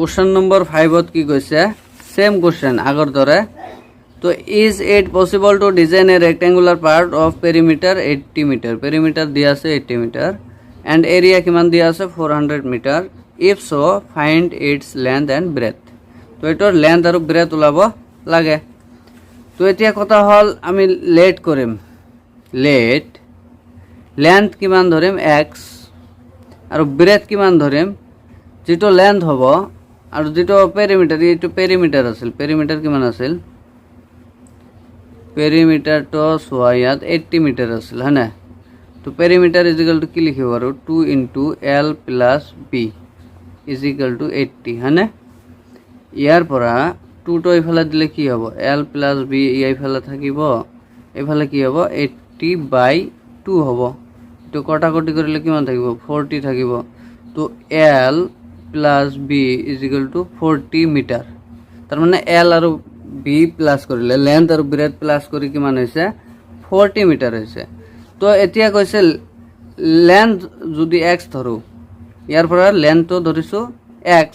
Question number 5 কি কৈছে same question আগৰ দৰে तो is it possible to design a rectangular part of perimeter 80 meter perimeter দিয়া আছে 80 meter and area কিমান দিয়া আছে 400 meter if so find its length and breadth তো এটাৰ length আৰু breadth ওলাব লাগে তো এতিয়া কথা হল আমি লেট কৰিম লেট length কিমান ধৰিম x আৰু breadth কিমান ধৰিম যেটো length হ'ব আৰু যেটো perimeter এইটো perimeter আছিল perimeter কিমান আছিল perimeter to সোয়াত 80 মিটার আছিল হয়না তো perimeter is equal to কি লিখিব আৰু 2 into l plus b is equal to 80 হয়না ইয়াৰ পৰা 2 to ইফালে দিলে কি হ'ব l plus b ইফালে থাকিব ইফালে কি হ'ব 80 by 2 হ'ব তো কটাকটি কৰিলে কিমান থাকিব 40 থাকিব তো l plus b is equal to 40 metre তাৰ মানে l আৰু b প্লাস কৰিলে লেন্থ আৰু ব্ৰেথ প্লাস কৰি কিমান হৈছে 40 মিটাৰ হৈছে তো এতিয়া কৈছে লেন্থ যদি x ধৰো ইয়াৰ পৰা লেন্থ তো ধৰিছো x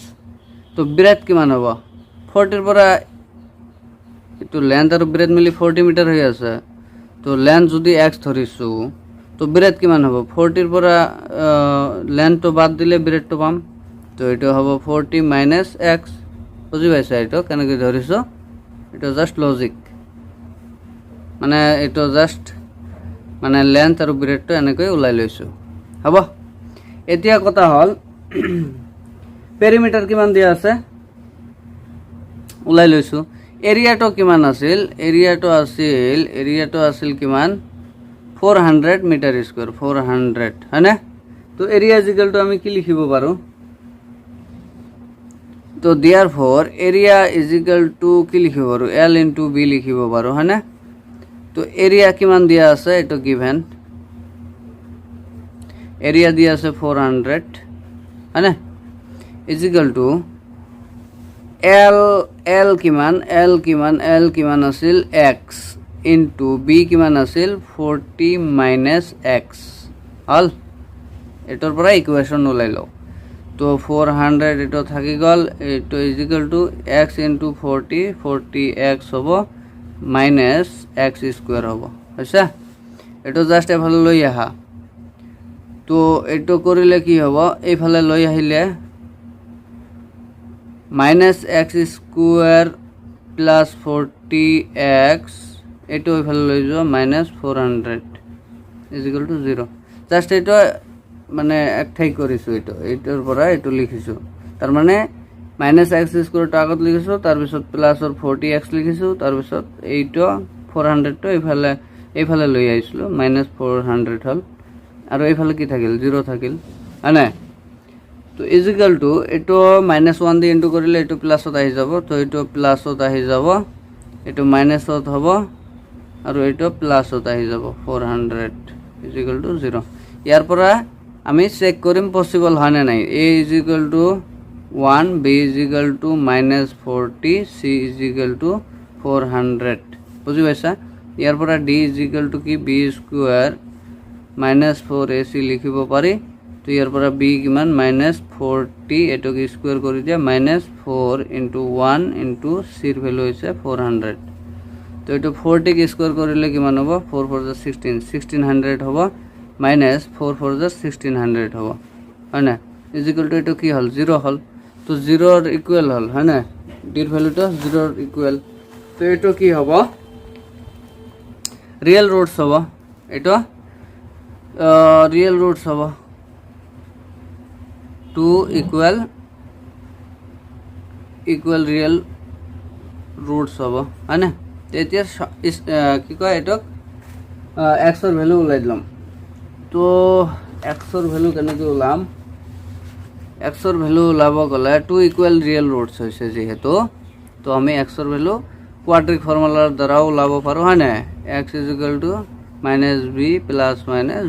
তো ব্ৰেথ কিমান হ'ব 40 ৰ পৰা এটো লেন্থ আৰু ব্ৰেথ মিলি 40 মিটাৰ হৈ আছে তো লেন্থ যদি x ধৰিছো তো ব্ৰেথ কিমান হ'ব 40 ৰ পৰা লেন্থ তো বাদ দিলে ব্ৰেথ তো পাম তো এটো হ'ব 40 - x বুজি পাইছা এটো কেনেকৈ ধৰিছো এটা জাস্ট লজিক মানে এটা জাস্ট মানে লেন্থ আৰু ব্ৰেথটো এনেকৈ উলাই লৈছো হ'ব এতিয়া কথা হল পেৰিমিটাৰ কিমান দিয়া আছে উলাই লৈছো এৰিয়াটো কিমান আছিল এৰিয়াটো আছিল কিমান 400 মিটাৰ স্কয়াৰ 400 হয়নে তো এৰিয়া ইকুয়াল আমি কি লিখিব পাৰো तो therefore area is equal to কি লিখিব পাৰো l into b লিখিব পাৰো হয়নে তো এরিয়া কিমান দিয়া আছে এটো গিভেন এরিয়া দিয়া আছে 400 হয়নে is equal to l কিমান আছিল x into b কিমান আছিল 40 - x হল এটোৰ পৰা ইকুয়েশন উলাই লও तो 400 এটো থাকি গল এটো is equal to x into 40 x হবো মাইনাস x স্কয়ার হবো আচ্ছা এটো জাস্ট এফালে লই আহা তো এটো করিলে কি হবো এইফালে লই আহিলে minus x square plus 40x এটো এইফালে লই যাও minus 400 is equal to 0 just এটো মানে একঠাই কৰিছো এটোৰ পৰা এটো লিখিছো তাৰ মানে -x স্কয়াৰ টো আগত লিখিছো তাৰ পিছত প্লাস অৰ 40x লিখিছো তাৰ পিছত এইটো 400 টো এইফালে লৈ আইছিলো -400 হল আৰু এইফালে কি থাকিল 0 থাকিল আনে তো ইজ ইকুয়াল টু এটো -1 দি ইনটু কৰিলে এটো প্লাসত আহি যাব তো এটো প্লাসত আহি যাব এটো মাইনাসত হ'ব আৰু এটো প্লাসত আহি যাব 400 ইজ ইকুয়াল টু 0 ইয়াৰ পৰা আমি চেক কৰিম পসিবল হয় না নাই a is equal to 1 b is equal to -40 c is equal to 400 বুঝি পাইছা ইয়াৰ পৰা d is equal to কি b স্কয়াৰ -4ac লিখিব পাৰি তো ইয়াৰ পৰা b কিমান -40 এটো কি স্কয়াৰ কৰি দিয়া -4 into 1 into c ৰ ভ্যালু হৈছে 400 তো এটো 40 কি স্কয়াৰ কৰিলে কিমান হ'ব 4 4 1600 হ'ব -4 4 1600 হবো হয় না ইজ ইকুয়াল টু এটো কি হল 0 হল তো 0 এর ইকুয়াল হল হয় না d এর ভ্যালুটা 0 এর ইকুয়াল তো এটো কি হবো রিয়েল রুটস হবো এটো রিয়েল রুটস হবো 2 ইকুয়াল রিয়েল রুটস হবো হয় না তো এতিয়া কি কয় এটো x এর ভ্যালু উলাই দিলাম তো x এর ভ্যালু কেনেকৈ উলাম x এর ভ্যালু উলাব গলে 2 ইকুয়াল রিয়েল রুটস হৈছে যেহেতু তো আমি x এর ভ্যালু কোয়াড্রিক ফৰ্মুলাৰ দ্বাৰা উলাব পাৰো হয় না x is equal to -b plus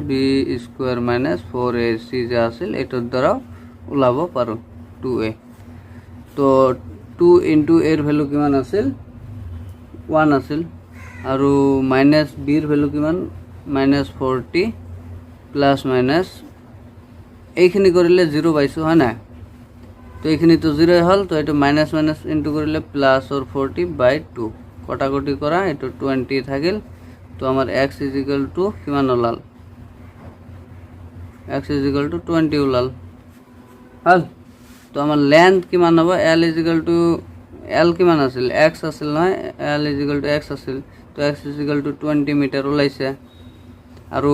-b square - 4ac যে আছিল এটোৰ দ্বাৰা উলাব পাৰো 2a তো 2 into a এৰ ভ্যালু কিমান আছিল 1 আছিল আৰু -b এৰ ভ্যালু কিমান -40 প্লাস মাইনাস এইখিনি কৰিলে 0 পাইছো হয় না তো এইখিনি তো 0 হল, তো এটা মাইনাস মাইনাস ইন্টু করলে প্লাস ওর 40/2 কটাকটি করা এটা 20 থাকিল। তো আমার x ইজিক্যাল টু কিমান ওলাল, x ইজিক্যাল টু 20 ওলাল হল। তো আমার লেন্থ কিমান হ'ব, l ইজিক্যাল টু l কিমান আছিল, x আছিল নহয়, l ইজিক্যাল টু x আছিল। তো x ইজিক্যাল টু 20 মিটাৰ ওলাইছে। আৰু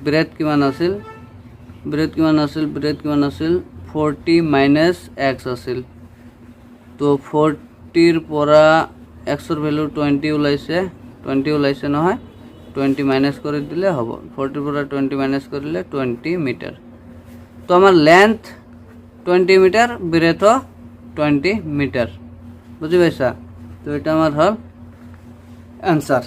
ব্ৰেথ কিমান আছিল, ব্ৰেথ কিমান আছিল 40 মাইনাস x আছিল। তো 40 পৰা x ৰ ভ্যালু 20 ওলাইছে নহয়, 20 মাইনাস কৰি দিলে হ'ব, 40 পৰা 20 মাইনাস কৰিলে 20 মিটাৰ। তো আমাৰ লেন্থ 20 মিটাৰ, ব্ৰেথ 20 মিটাৰ, বুঝি পাইছা? তো এটা আমাৰ হল অ্যান্সাৰ।